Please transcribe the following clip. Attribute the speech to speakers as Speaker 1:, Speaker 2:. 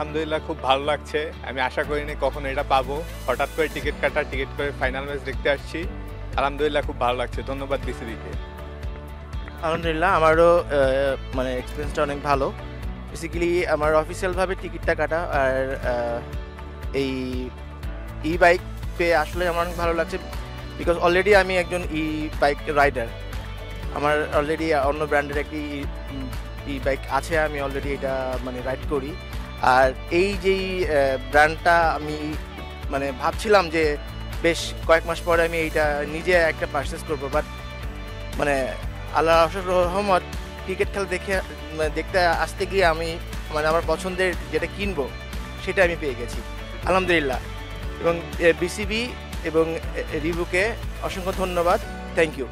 Speaker 1: আলহামদুলিল্লাহ খুব ভালো লাগছে। আমি আশা করিনি কখনো এটা পাবো। হঠাৎ করে টিকিট কাটা, টিকিট করে ফাইনাল ম্যাচ দেখতে আসছি। আলহামদুলিল্লাহ খুব ভালো লাগছে। ধন্যবাদ বিসিবিকে।
Speaker 2: আলহামদুলিল্লাহ আমারও মানে এক্সপিরিয়েন্সটা অনেক ভালো। বেসিক্যালি আমার অফিসিয়ালভাবে টিকিটটা কাটা আর এই বাইক পেয়ে আসলে আমার অনেক ভালো লাগছে বিকজ অলরেডি আমি একজন বাইক রাইডার। আমার অলরেডি অন্য ব্র্যান্ডের একটি বাইক আছে, আমি অলরেডি এটা মানে রাইড করি। আর এই যেই ব্র্যান্ডটা আমি মানে ভাবছিলাম যে বেশ কয়েক মাস পরে আমি এইটা নিজে একটা পারচেস করবো, বাট মানে আল্লাহ অশেষ রহমত ক্রিকেট খেলা দেখতে আসতে গিয়ে আমি মানে আমার পছন্দের যেটা কিনবো সেটা আমি পেয়ে গেছি আলহামদুলিল্লাহ। এবং বিসিবি এবং রিভিউকে অসংখ্য ধন্যবাদ। Thank you.